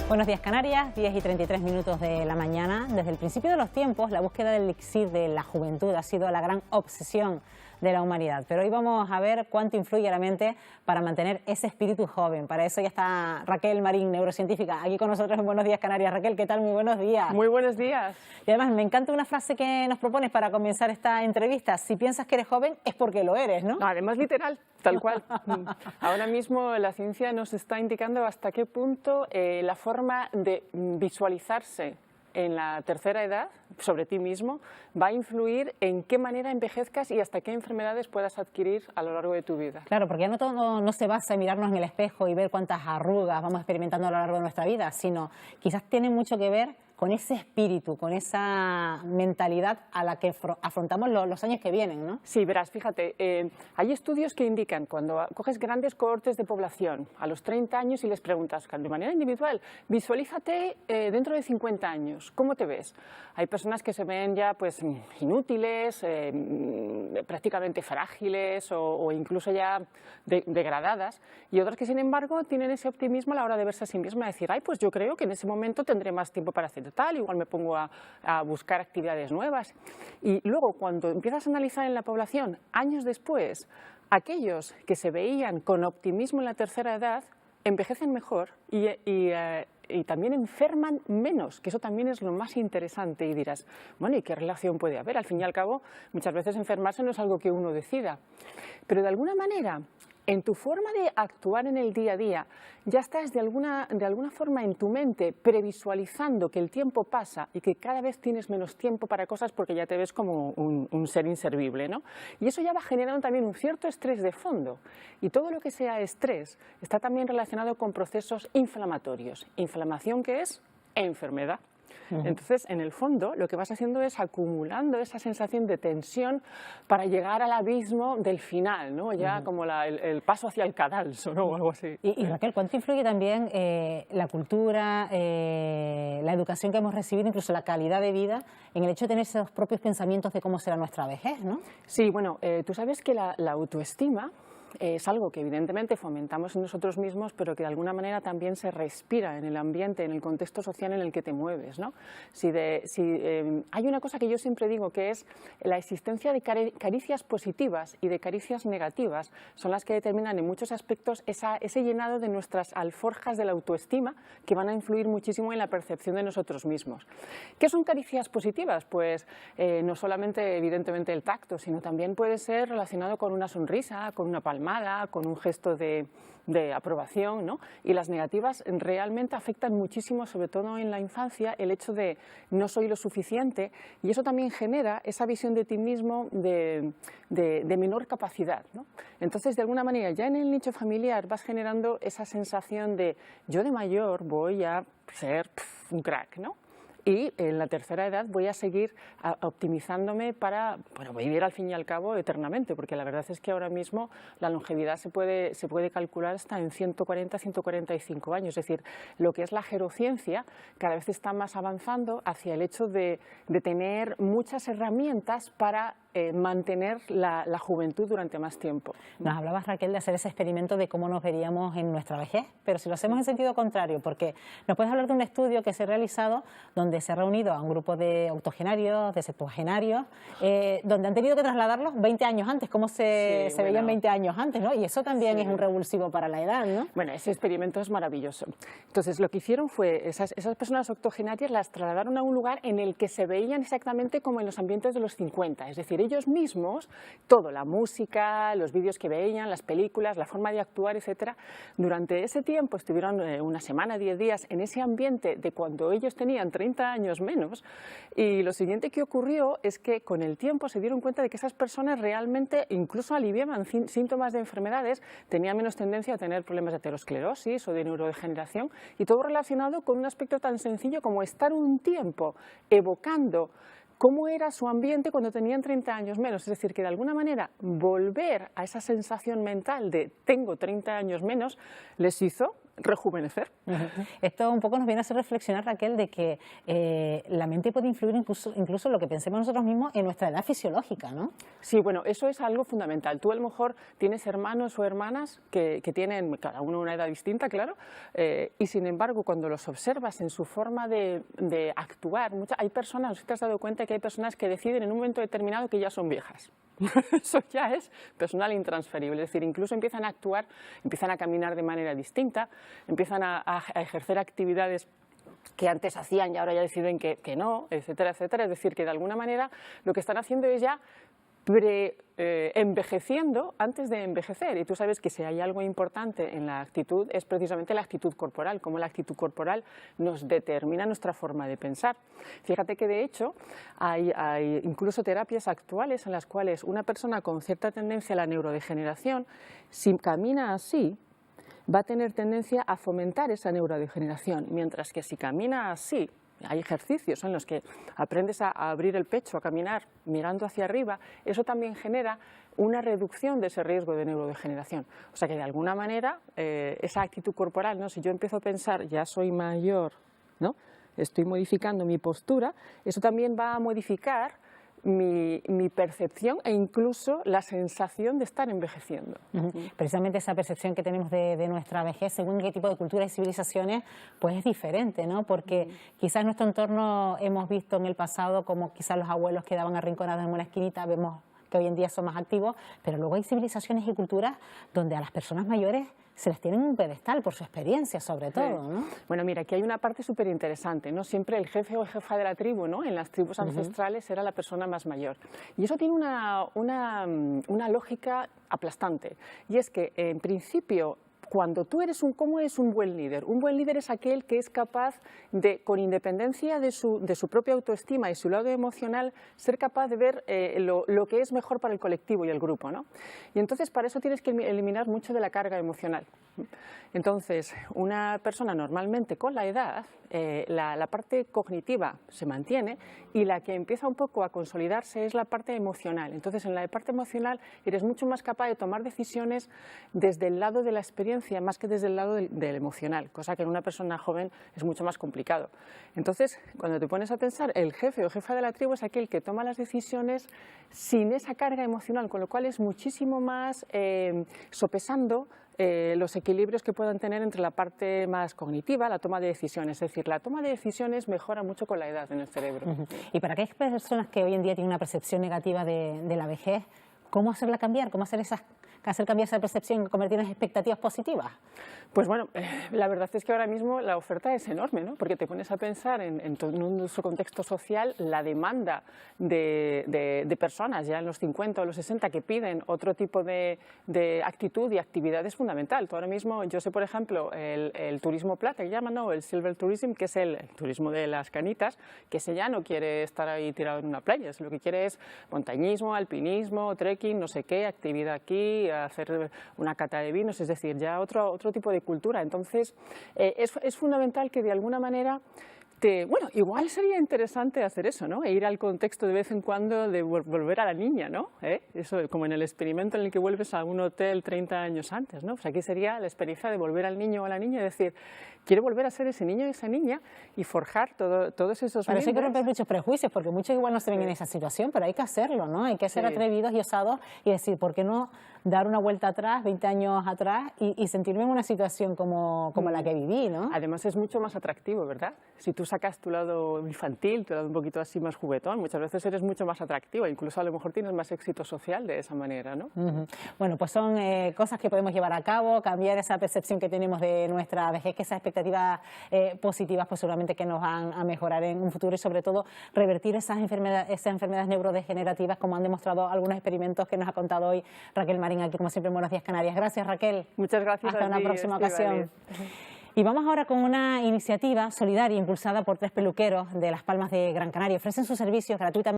Buenos días Canarias, 10:33 de la mañana. Desde el principio de los tiempos, la búsqueda del elixir de la juventud ha sido la gran obsesión de la humanidad. Pero hoy vamos a ver cuánto influye la mente para mantener ese espíritu joven. Para eso ya está Raquel Marín, neurocientífica, aquí con nosotros en Buenos Días Canarias. Raquel, ¿qué tal? Muy buenos días. Muy buenos días. Y además me encanta una frase que nos propones para comenzar esta entrevista. Si piensas que eres joven, es porque lo eres, ¿no? Además, literal, tal cual. Ahora mismo la ciencia nos está indicando hasta qué punto la forma de visualizarse en la tercera edad, sobre ti mismo, va a influir en qué manera envejezcas y hasta qué enfermedades puedas adquirir a lo largo de tu vida. Claro, porque ya no todo no se basa en mirarnos en el espejo y ver cuántas arrugas vamos experimentando a lo largo de nuestra vida, sino quizás tiene mucho que ver con ese espíritu, con esa mentalidad a la que afrontamos los años que vienen, ¿no? Sí, verás, fíjate, hay estudios que indican cuando coges grandes cohortes de población a los 30 años y les preguntas de manera individual, visualízate dentro de 50 años, ¿cómo te ves? Hay personas que se ven ya pues inútiles, prácticamente frágiles o incluso ya degradadas, y otras que sin embargo tienen ese optimismo a la hora de verse a sí misma, decir, ay, pues yo creo que en ese momento tendré más tiempo para hacer tal, igual me pongo a buscar actividades nuevas. Y luego cuando empiezas a analizar en la población, años después, aquellos que se veían con optimismo en la tercera edad, envejecen mejor y también enferman menos, que eso también es lo más interesante. Y dirás, bueno, ¿y qué relación puede haber? Al fin y al cabo, muchas veces enfermarse no es algo que uno decida, pero de alguna manera, en tu forma de actuar en el día a día, ya estás de alguna forma en tu mente previsualizando que el tiempo pasa y que cada vez tienes menos tiempo para cosas porque ya te ves como un ser inservible, ¿no? Y eso ya va generando también un cierto estrés de fondo. Y todo lo que sea estrés está también relacionado con procesos inflamatorios. Inflamación, ¿qué es? Enfermedad. Entonces, en el fondo, lo que vas haciendo es acumulando esa sensación de tensión para llegar al abismo del final, ¿no? Ya como el paso hacia el cadalso, ¿no? O algo así. Y Raquel, ¿cuánto influye también la cultura, la educación que hemos recibido, incluso la calidad de vida, en el hecho de tener esos propios pensamientos de cómo será nuestra vejez, ¿no? Sí, bueno, tú sabes que la autoestima es algo que evidentemente fomentamos en nosotros mismos, pero que de alguna manera también se respira en el ambiente, en el contexto social en el que te mueves, ¿no? Hay una cosa que yo siempre digo, que es la existencia de caricias positivas y de caricias negativas, son las que determinan en muchos aspectos ese llenado de nuestras alforjas de la autoestima, que van a influir muchísimo en la percepción de nosotros mismos. ¿Qué son caricias positivas? Pues no solamente evidentemente el tacto, sino también puede ser relacionado con una sonrisa, con una palmada, con un gesto de aprobación, ¿no? Y las negativas realmente afectan muchísimo, sobre todo en la infancia, el hecho de no soy lo suficiente, y eso también genera esa visión de ti mismo de menor capacidad, ¿no? Entonces, de alguna manera, ya en el nicho familiar vas generando esa sensación de yo de mayor voy a ser un crack, ¿no? Y en la tercera edad voy a seguir optimizándome para vivir al fin y al cabo eternamente, porque la verdad es que ahora mismo la longevidad se puede calcular hasta en 140, 145 años. Es decir, lo que es la gerociencia cada vez está más avanzando hacia el hecho de tener muchas herramientas para mantener la juventud durante más tiempo. Nos hablabas, Raquel, de hacer ese experimento de cómo nos veríamos en nuestra vejez, pero si lo hacemos en sentido contrario, porque nos puedes hablar de un estudio que se ha realizado donde se ha reunido a un grupo de octogenarios, de septuagenarios, donde han tenido que trasladarlos 20 años antes, cómo se veían 20 años antes, ¿no? Y eso también es un revulsivo para la edad, ¿no? Bueno, ese experimento es maravilloso. Entonces, lo que hicieron fue, esas personas octogenarias las trasladaron a un lugar en el que se veían exactamente como en los ambientes de los 50, es decir, ellos mismos, todo, la música, los vídeos que veían, las películas, la forma de actuar, etcétera, durante ese tiempo estuvieron una semana, 10 días en ese ambiente de cuando ellos tenían 30 años menos, y lo siguiente que ocurrió es que con el tiempo se dieron cuenta de que esas personas realmente incluso aliviaban síntomas de enfermedades, tenían menos tendencia a tener problemas de aterosclerosis o de neurodegeneración, y todo relacionado con un aspecto tan sencillo como estar un tiempo evocando cómo era su ambiente cuando tenían 30 años menos. Es decir, que de alguna manera volver a esa sensación mental de tengo 30 años menos les hizo rejuvenecer. Esto un poco nos viene a hacer reflexionar, Raquel, de que la mente puede influir incluso en lo que pensemos nosotros mismos en nuestra edad fisiológica, ¿no? Sí, bueno, eso es algo fundamental. Tú a lo mejor tienes hermanos o hermanas que tienen cada uno una edad distinta, claro, y sin embargo cuando los observas en su forma de actuar, hay personas, no sé si te has dado cuenta que hay personas que deciden en un momento determinado que ya son viejas. Eso ya es personal intransferible, es decir, incluso empiezan a actuar, empiezan a caminar de manera distinta, empiezan a ejercer actividades que antes hacían y ahora ya deciden que no, etcétera, etcétera. Es decir, que de alguna manera lo que están haciendo es ya envejeciendo antes de envejecer. Y tú sabes que si hay algo importante en la actitud es precisamente la actitud corporal, cómo la actitud corporal nos determina nuestra forma de pensar. Fíjate que de hecho hay incluso terapias actuales en las cuales una persona con cierta tendencia a la neurodegeneración, si camina así, va a tener tendencia a fomentar esa neurodegeneración, mientras que si camina así, hay ejercicios en los que aprendes a abrir el pecho, a caminar mirando hacia arriba, eso también genera una reducción de ese riesgo de neurodegeneración. O sea que de alguna manera esa actitud corporal, ¿no? Si yo empiezo a pensar, ya soy mayor, ¿no? Estoy modificando mi postura, eso también va a modificar mi percepción e incluso la sensación de estar envejeciendo. Precisamente esa percepción que tenemos de nuestra vejez, según qué tipo de culturas y civilizaciones, pues es diferente, ¿no? Porque quizás en nuestro entorno hemos visto en el pasado como quizás los abuelos quedaban arrinconados en una esquinita, vemos que hoy en día son más activos, pero luego hay civilizaciones y culturas donde a las personas mayores se les tiene en un pedestal por su experiencia, sobre todo, ¿no? Bueno, mira, aquí hay una parte súper interesante, ¿no? Siempre el jefe o jefa de la tribu, ¿no? En las tribus ancestrales era la persona más mayor. Y eso tiene una lógica aplastante. Y es que, en principio, cuando tú eres ¿cómo es un buen líder? Un buen líder es aquel que es capaz de, con independencia de su propia autoestima y su lado emocional, ser capaz de ver lo que es mejor para el colectivo y el grupo, ¿no? Y entonces para eso tienes que eliminar mucho de la carga emocional. Entonces, una persona normalmente con la edad, la parte cognitiva se mantiene y la que empieza un poco a consolidarse es la parte emocional. Entonces, en la parte emocional eres mucho más capaz de tomar decisiones desde el lado de la experiencia más que desde el lado del emocional, cosa que en una persona joven es mucho más complicado. Entonces, cuando te pones a pensar, el jefe o jefa de la tribu es aquel que toma las decisiones sin esa carga emocional, con lo cual es muchísimo más sopesando los equilibrios que puedan tener entre la parte más cognitiva, la toma de decisiones. Es decir, la toma de decisiones mejora mucho con la edad en el cerebro. Y para aquellas personas que hoy en día tienen una percepción negativa de la vejez, ¿cómo hacerla cambiar? ¿Cómo hacer cambiar esa percepción y convertirla en expectativas positivas? Pues bueno, la verdad es que ahora mismo la oferta es enorme, ¿no? Porque te pones a pensar en todo nuestro contexto social, la demanda de personas ya en los 50 o los 60 que piden otro tipo de actitud y actividad es fundamental. Tú ahora mismo, yo sé por ejemplo, el turismo plata que llaman, ¿no? El silver tourism, que es el turismo de las canitas, que ese ya no quiere estar ahí tirado en una playa, lo que quiere es montañismo, alpinismo, trekking, no sé qué, actividad aquí, hacer una cata de vinos, es decir, ya otro tipo de cultura. Entonces, es fundamental que de alguna manera bueno, igual sería interesante hacer eso, ¿no? E ir al contexto de vez en cuando de volver a la niña, ¿no? Eso como en el experimento en el que vuelves a un hotel 30 años antes, ¿no? Pues aquí sería la experiencia de volver al niño o a la niña y decir, quiero volver a ser ese niño y esa niña y forjar todos esos Pero eso hay que romper miembros. muchos prejuicios, porque muchos igual no se ven en esa situación, pero hay que hacerlo, ¿no? Hay que ser atrevidos y osados y decir, ¿por qué no dar una vuelta atrás, 20 años atrás, y sentirme en una situación como la que viví, ¿no? Además es mucho más atractivo, ¿verdad? Si tú sacas tu lado infantil, tu lado un poquito así más juguetón, muchas veces eres mucho más atractiva, incluso a lo mejor tienes más éxito social de esa manera, ¿no? Bueno, pues son cosas que podemos llevar a cabo, cambiar esa percepción que tenemos de nuestra vejez, que esas expectativas positivas pues seguramente que nos van a mejorar en un futuro y sobre todo revertir esas enfermedades neurodegenerativas, como han demostrado algunos experimentos que nos ha contado hoy Raquel Marín aquí, como siempre, en Buenos Días Canarias. Gracias, Raquel. Muchas gracias. Hasta una próxima ocasión. Estíbaliz. Y vamos ahora con una iniciativa solidaria impulsada por 3 peluqueros de Las Palmas de Gran Canaria. Ofrecen sus servicios gratuitamente